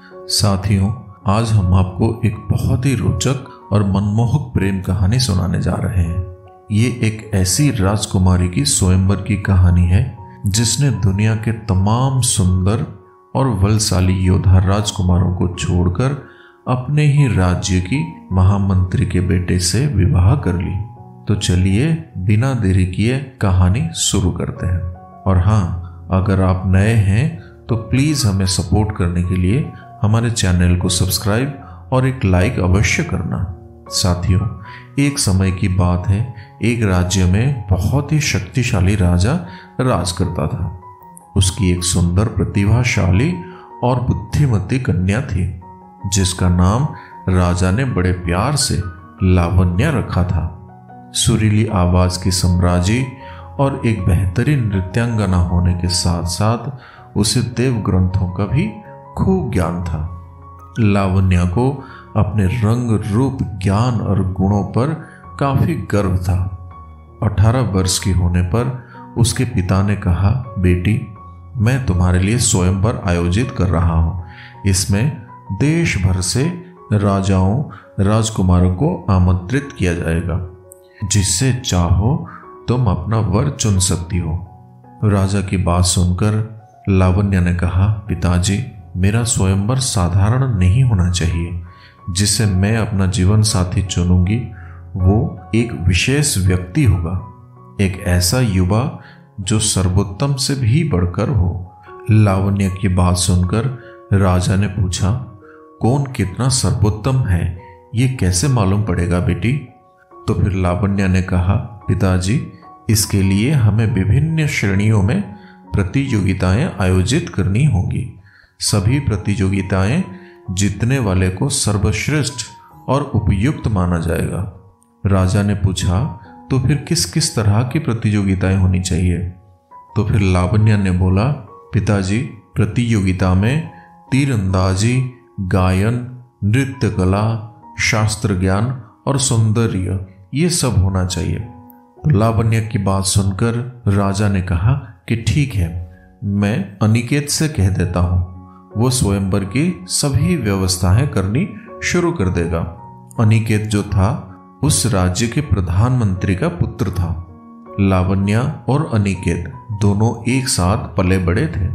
साथियों, आज हम आपको एक बहुत ही रोचक और मनमोहक प्रेम कहानी सुनाने जा रहे हैं। ये एक ऐसी राजकुमारी की स्वयंवर की कहानी है जिसने दुनिया के तमाम सुंदर और बलशाली योद्धा राजकुमारों को छोड़कर अपने ही राज्य की महामंत्री के बेटे से विवाह कर ली। तो चलिए बिना देरी किए कहानी शुरू करते हैं। और हाँ, अगर आप नए हैं तो प्लीज हमें सपोर्ट करने के लिए हमारे चैनल को सब्सक्राइब और एक लाइक अवश्य करना। साथियों, एक समय की बात है, एक राज्य में बहुत ही शक्तिशाली राजा राज करता था। उसकी एक सुंदर, प्रतिभाशाली और बुद्धिमती कन्या थी जिसका नाम राजा ने बड़े प्यार से लावण्या रखा था। सुरीली आवाज की सम्राजी और एक बेहतरीन नृत्यांगना होने के साथ साथ उसे देव ग्रंथों का भी खूब ज्ञान था। लावण्या को अपने रंग, रूप, ज्ञान और गुणों पर काफी गर्व था। 18 वर्ष की होने पर उसके पिता ने कहा, बेटी, मैं तुम्हारे लिए स्वयंवर आयोजित कर रहा हूं। इसमें देश भर से राजाओं, राजकुमारों को आमंत्रित किया जाएगा। जिससे चाहो तुम अपना वर चुन सकती हो। राजा की बात सुनकर लावण्या ने कहा, पिताजी, मेरा स्वयंवर साधारण नहीं होना चाहिए। जिसे मैं अपना जीवन साथी चुनूंगी वो एक विशेष व्यक्ति होगा, एक ऐसा युवा जो सर्वोत्तम से भी बढ़कर हो। लावण्या की बात सुनकर राजा ने पूछा, कौन कितना सर्वोत्तम है ये कैसे मालूम पड़ेगा बेटी? तो फिर लावण्या ने कहा, पिताजी, इसके लिए हमें विभिन्न श्रेणियों में प्रतियोगिताएं आयोजित करनी होंगी। सभी प्रतियोगिताएं जीतने वाले को सर्वश्रेष्ठ और उपयुक्त माना जाएगा। राजा ने पूछा, तो फिर किस किस तरह की प्रतियोगिताएं होनी चाहिए? तो फिर लावण्या ने बोला, पिताजी, प्रतियोगिता में तीरंदाजी, गायन, नृत्य कला, शास्त्र ज्ञान और सौंदर्य, ये सब होना चाहिए। तो लावण्या की बात सुनकर राजा ने कहा कि ठीक है, मैं अनिकेत से कह देता हूं, वो स्वयंवर की सभी व्यवस्थाएं करनी शुरू कर देगा। अनिकेत जो था उस राज्य के प्रधानमंत्री का पुत्र था। लावण्या और अनिकेत दोनों एक साथ पले बड़े थे।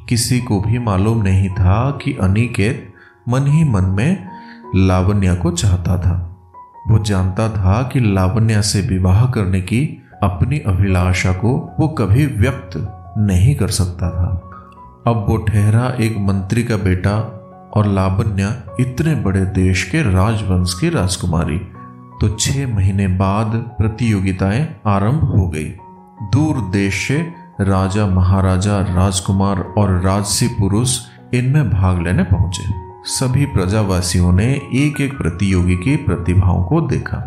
किसी को भी मालूम नहीं था कि अनिकेत मन ही मन में लावण्या को चाहता था। वो जानता था कि लावण्या से विवाह करने की अपनी अभिलाषा को वो कभी व्यक्त नहीं कर सकता था। अब वो ठहरा एक मंत्री का बेटा और लावण्या इतने बड़े देश के राजवंश की राजकुमारी। तो 6 महीने बाद प्रतियोगिताएं आरंभ हो गई। दूर देश से राजा, महाराजा, राजकुमार और राजसी पुरुष इनमें भाग लेने पहुंचे। सभी प्रजावासियों ने एक एक प्रतियोगी की प्रतिभाओं को देखा।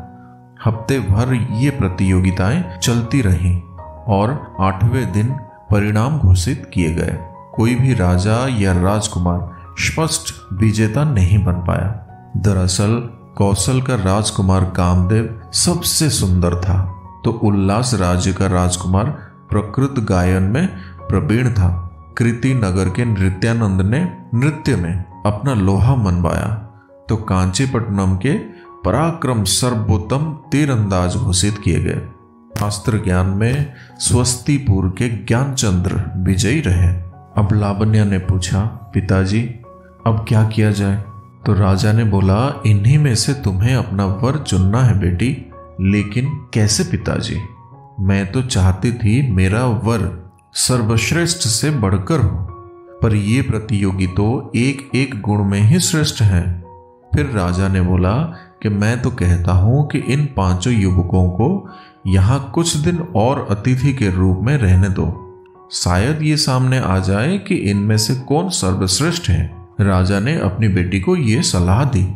हफ्ते भर ये प्रतियोगिताएं चलती रहीं और 8वें दिन परिणाम घोषित किए गए। कोई भी राजा या राजकुमार स्पष्ट विजेता नहीं बन पाया। दरअसल कौशल का राजकुमार कामदेव सबसे सुंदर था, तो उल्लास राज्य का राजकुमार प्रकृत गायन में प्रवीण था। कृति नगर के नृत्यानंद ने नृत्य में अपना लोहा मनवाया, तो कांचीपट्टनम के पराक्रम सर्वोत्तम तीरंदाज घोषित किए गए। शास्त्र ज्ञान में स्वस्तिपुर के ज्ञानचंद्र विजयी रहे। अब लावण्या ने पूछा, पिताजी, अब क्या किया जाए? तो राजा ने बोला, इन्हीं में से तुम्हें अपना वर चुनना है बेटी। लेकिन कैसे पिताजी? मैं तो चाहती थी मेरा वर सर्वश्रेष्ठ से बढ़कर हो, पर ये प्रतियोगी तो एक एक गुण में ही श्रेष्ठ हैं। फिर राजा ने बोला कि मैं तो कहता हूं कि इन 5 युवकों को यहां कुछ दिन और अतिथि के रूप में रहने दो। शायद ये सामने आ जाए कि इनमें से कौन सर्वश्रेष्ठ है। राजा ने अपनी बेटी को ये सलाह दी।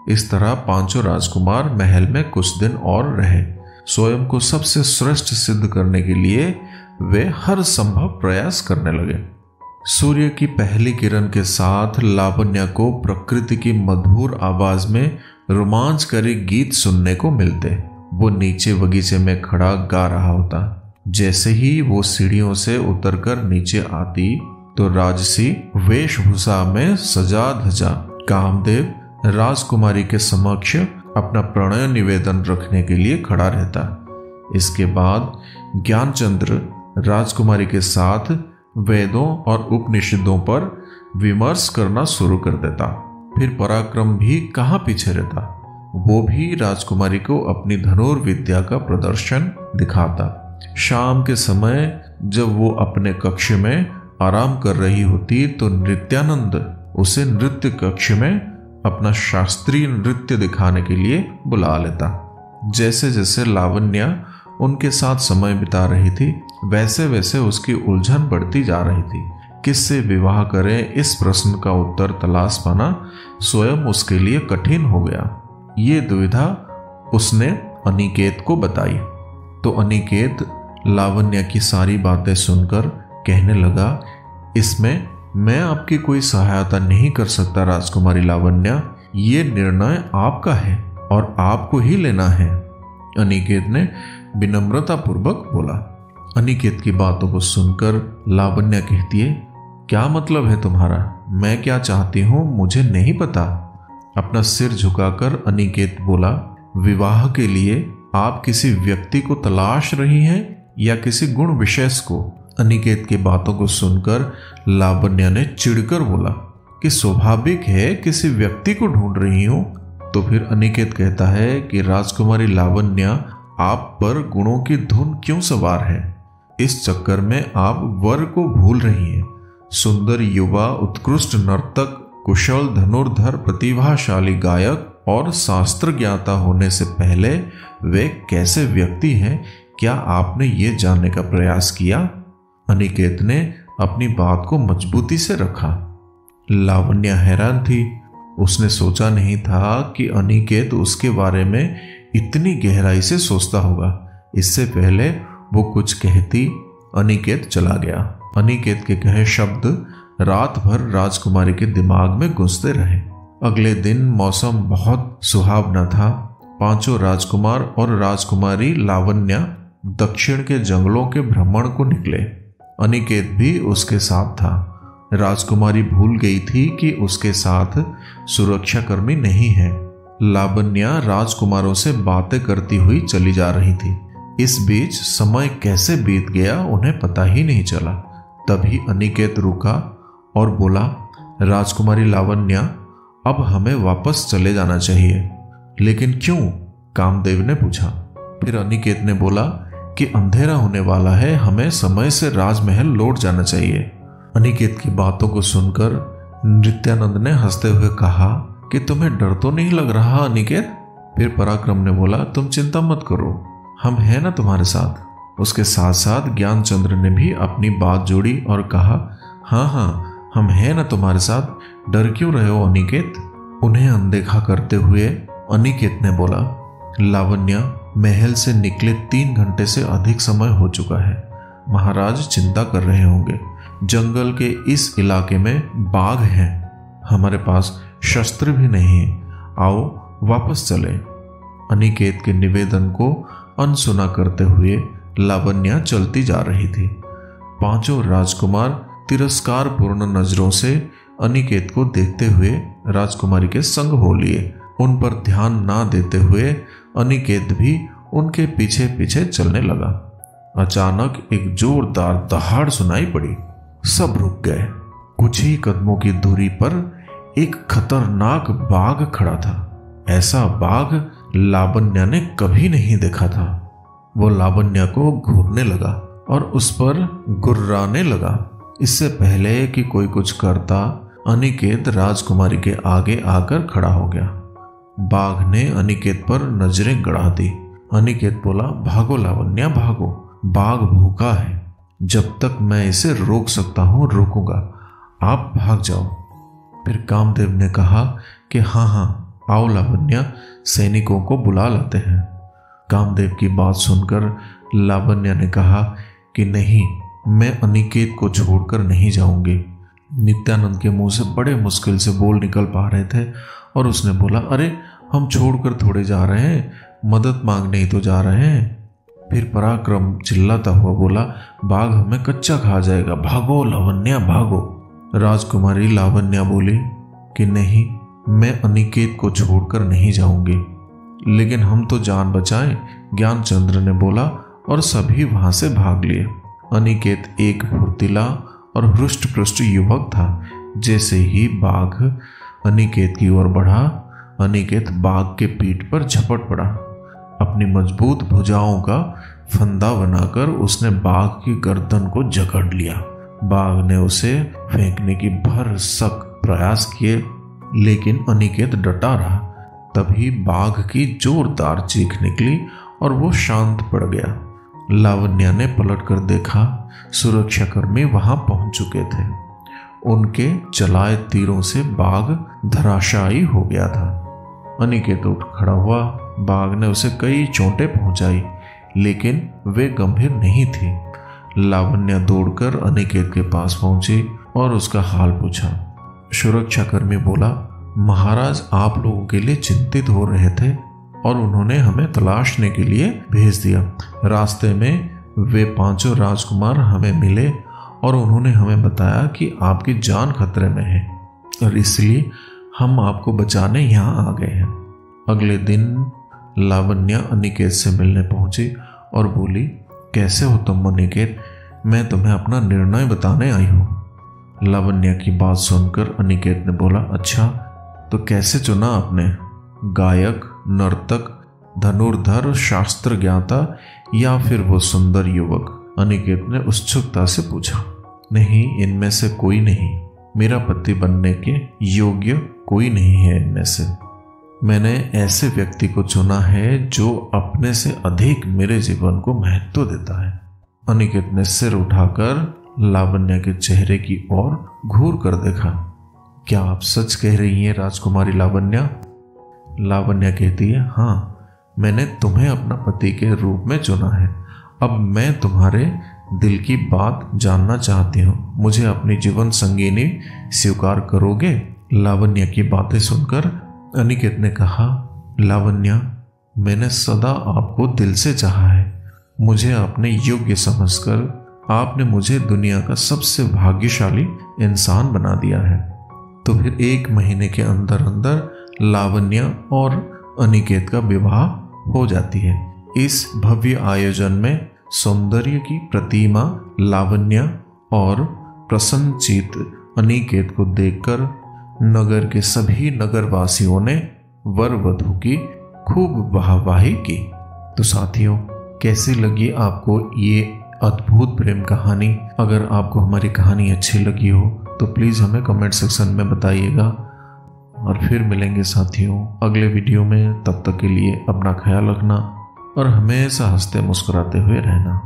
इस तरह 5 राजकुमार महल में कुछ दिन और रहे। स्वयं को सबसे श्रेष्ठ सिद्ध करने के लिए वे हर संभव प्रयास करने लगे। सूर्य की पहली किरण के साथ लावण्या को प्रकृति की मधुर आवाज में रोमांचकारी गीत सुनने को मिलते। वो नीचे बगीचे में खड़ा गा रहा होता। जैसे ही वो सीढ़ियों से उतरकर नीचे आती तो राजसी वेशभूषा में सजा धजा कामदेव राजकुमारी के समक्ष अपना प्रणय निवेदन रखने के लिए खड़ा रहता। इसके बाद ज्ञानचंद्र राजकुमारी के साथ वेदों और उपनिषदों पर विमर्श करना शुरू कर देता। फिर पराक्रम भी कहाँ पीछे रहता, वो भी राजकुमारी को अपनी धनुर्विद्या का प्रदर्शन दिखाता। शाम के समय जब वो अपने कक्ष में आराम कर रही होती तो नित्यानंद उसे नृत्य कक्ष में अपना शास्त्रीय नृत्य दिखाने के लिए बुला लेता। जैसे जैसे लावण्या उनके साथ समय बिता रही थी, वैसे वैसे उसकी उलझन बढ़ती जा रही थी। किससे विवाह करें, इस प्रश्न का उत्तर तलाश पाना स्वयं उसके लिए कठिन हो गया। ये दुविधा उसने अनिकेत को बताई तो अनिकेत लावण्या की सारी बातें सुनकर कहने लगा, इसमें मैं आपकी कोई सहायता नहीं कर सकता राजकुमारी लावण्या, ये निर्णय आपका है और आपको ही लेना है। अनिकेत ने विनम्रता पूर्वक बोला। अनिकेत की बातों को सुनकर लावण्या कहती है, क्या मतलब है तुम्हारा? मैं क्या चाहती हूं मुझे नहीं पता। अपना सिर झुकाकर अनिकेत बोला, विवाह के लिए आप किसी व्यक्ति को तलाश रही हैं या किसी गुण विशेष को? अनिकेत की बातों को सुनकर लावण्या ने चिढ़कर बोला कि स्वाभाविक है, किसी व्यक्ति को ढूंढ रही हूं। तो फिर अनिकेत कहता है कि राजकुमारी लावण्या, आप पर गुणों की धुन क्यों सवार है? इस चक्कर में आप वर को भूल रही हैं। सुंदर युवा, उत्कृष्ट नर्तक, कुशल धनुर्धर, प्रतिभाशाली गायक और शास्त्र ज्ञाता होने से पहले वे कैसे व्यक्ति हैं, क्या आपने ये जानने का प्रयास किया? अनिकेत ने अपनी बात को मजबूती से रखा। लावण्या हैरान थी। उसने सोचा नहीं था कि अनिकेत उसके बारे में इतनी गहराई से सोचता होगा। इससे पहले वो कुछ कहती अनिकेत चला गया। अनिकेत के कहे शब्द रात भर राजकुमारी के दिमाग में गूंजते रहे। अगले दिन मौसम बहुत सुहावना था। पांचों राजकुमार और राजकुमारी लावण्या दक्षिण के जंगलों के भ्रमण को निकले। अनिकेत भी उसके साथ था। राजकुमारी भूल गई थी कि उसके साथ सुरक्षाकर्मी नहीं है। लावण्या राजकुमारों से बातें करती हुई चली जा रही थी। इस बीच समय कैसे बीत गया उन्हें पता ही नहीं चला। तभी अनिकेत रुका और बोला, राजकुमारी लावण्या, अब हमें वापस चले जाना चाहिए। लेकिन क्यों? कामदेव ने पूछा। फिर अनिकेत ने बोला कि अंधेरा होने वाला है, हमें समय से राजमहल लौट जाना चाहिए। अनिकेत की बातों को सुनकर नित्यानंद ने हंसते हुए कहा कि तुम्हें डर तो नहीं लग रहा अनिकेत? फिर पराक्रम ने बोला, तुम चिंता मत करो, हम हैं ना तुम्हारे साथ। उसके साथ साथ ज्ञानचंद्र ने भी अपनी बात जोड़ी और कहा, हाँ हाँ, हम हैं ना तुम्हारे साथ, डर क्यों रहे हो अनिकेत? उन्हें अनदेखा करते हुए अनिकेत ने बोला, लावण्या, महल से निकले 3 घंटे से अधिक समय हो चुका है। महाराज चिंता कर रहे होंगे। जंगल के इस इलाके में बाघ हैं। हमारे पास शस्त्र भी नहीं। आओ वापस चले। अनिकेत के निवेदन को अनसुना करते हुए लावण्या चलती जा रही थी। पांचों राजकुमार तिरस्कारपूर्ण नजरों से अनिकेत को देखते हुए राजकुमारी के संग हो लिए। उन पर ध्यान ना देते हुए अनिकेत भी उनके पीछे पीछे चलने लगा। अचानक एक जोरदार दहाड़ सुनाई पड़ी। सब रुक गए। कुछ ही कदमों की दूरी पर एक खतरनाक बाघ खड़ा था। ऐसा बाघ लावण्या ने कभी नहीं देखा था। वो लावण्या को घूरने लगा और उस पर गुर्राने लगा। इससे पहले कि कोई कुछ करता, अनिकेत राजकुमारी के आगे आकर खड़ा हो गया। बाघ ने अनिकेत पर नजरें गड़ा दी। अनिकेत बोला, भागो लावण्या भागो, बाघ भूखा है। जब तक मैं इसे रोक सकता हूं रोकूंगा, आप भाग जाओ। फिर कामदेव ने कहा कि हाँ हाँ, आओ लावण्या, सैनिकों को बुला लाते हैं। कामदेव की बात सुनकर लावण्या ने कहा कि नहीं, मैं अनिकेत को छोड़कर नहीं जाऊंगी। नित्यानंद के मुंह से बड़े मुश्किल से बोल निकल पा रहे थे और उसने बोला, अरे हम छोड़कर थोड़े जा रहे हैं, मदद मांगने ही तो जा रहे हैं। फिर पराक्रम चिल्लाता हुआ बोला, बाघ हमें कच्चा खा जाएगा, भागो लावण्या भागो। राजकुमारी लावण्या बोली कि नहीं, मैं अनिकेत को छोड़कर नहीं जाऊंगी। लेकिन हम तो जान बचाएं, ज्ञानचंद्र ने बोला, और सभी वहां से भाग लिए। अनिकेत एक फुर्तीला और हृष्ट पुष्ट युवक था। जैसे ही बाघ अनिकेत की ओर बढ़ा, अनिकेत बाघ के पीठ पर झपट पड़ा। अपनी मजबूत भुजाओं का फंदा बनाकर उसने बाघ की गर्दन को जकड़ लिया। बाघ ने उसे फेंकने की भरसक प्रयास किए, लेकिन अनिकेत डटा रहा। तभी बाघ की जोरदार चीख निकली और वो शांत पड़ गया। लावण्या ने पलटकर देखा, सुरक्षाकर्मी वहां पहुंच चुके थे। उनके चलाए तीरों से बाघ धराशायी हो गया था। अनिकेत उठ खड़ा हुआ। बाघ ने उसे कई चोटें पहुंचाई, लेकिन वे गंभीर नहीं थी। लावण्या दौड़कर अनिकेत के पास पहुंची और उसका हाल पूछा। सुरक्षाकर्मी बोला, महाराज आप लोगों के लिए चिंतित हो रहे थे और उन्होंने हमें तलाशने के लिए भेज दिया। रास्ते में वे 5 राजकुमार हमें मिले और उन्होंने हमें बताया कि आपकी जान खतरे में है और इसलिए हम आपको बचाने यहाँ आ गए हैं। अगले दिन लावण्या अनिकेत से मिलने पहुंची और बोली, कैसे हो तुम अनिकेत? मैं तुम्हें अपना निर्णय बताने आई हूँ। लावण्या की बात सुनकर अनिकेत ने बोला, अच्छा तो कैसे चुना आपने? गायक, नर्तक, धनुर्धर, शास्त्र ज्ञाता या फिर वो सुंदर युवक? अनिकेत ने उत्सुकता से पूछा। नहीं, इनमें से कोई नहीं। मेरा पति बनने के योग्य कोई नहीं है इनमें से। मैंने ऐसे व्यक्ति को चुना है जो अपने से अधिक मेरे जीवन को महत्व देता है। अनिकेत ने सिर उठाकर लावण्या के चेहरे की ओर घूर कर देखा। क्या आप सच कह रही हैं राजकुमारी लावण्या? लावण्या कहती है, हाँ, मैंने तुम्हें अपना पति के रूप में चुना है। अब मैं तुम्हारे दिल की बात जानना चाहती हूँ। मुझे अपनी जीवन संगिनी स्वीकार करोगे? लावण्या की बातें सुनकर अनिकेत ने कहा, लावण्या, मैंने सदा आपको दिल से चाहा है। मुझे अपने योग्य समझकर आपने मुझे दुनिया का सबसे भाग्यशाली इंसान बना दिया है। तो फिर 1 महीने के अंदर अंदर लावण्या और अनिकेत का विवाह हो जाती है। इस भव्य आयोजन में सौंदर्य की प्रतिमा लावण्या और प्रसन्नचित अनिकेत को देखकर नगर के सभी नगरवासियों ने वर वधू की खूब वाहवाही की। तो साथियों, कैसी लगी आपको ये अद्भुत प्रेम कहानी? अगर आपको हमारी कहानी अच्छी लगी हो तो प्लीज़ हमें कमेंट सेक्शन में बताइएगा। और फिर मिलेंगे साथियों अगले वीडियो में। तब तक के लिए अपना ख्याल रखना और हमेशा हंसते मुस्कुराते हुए रहना।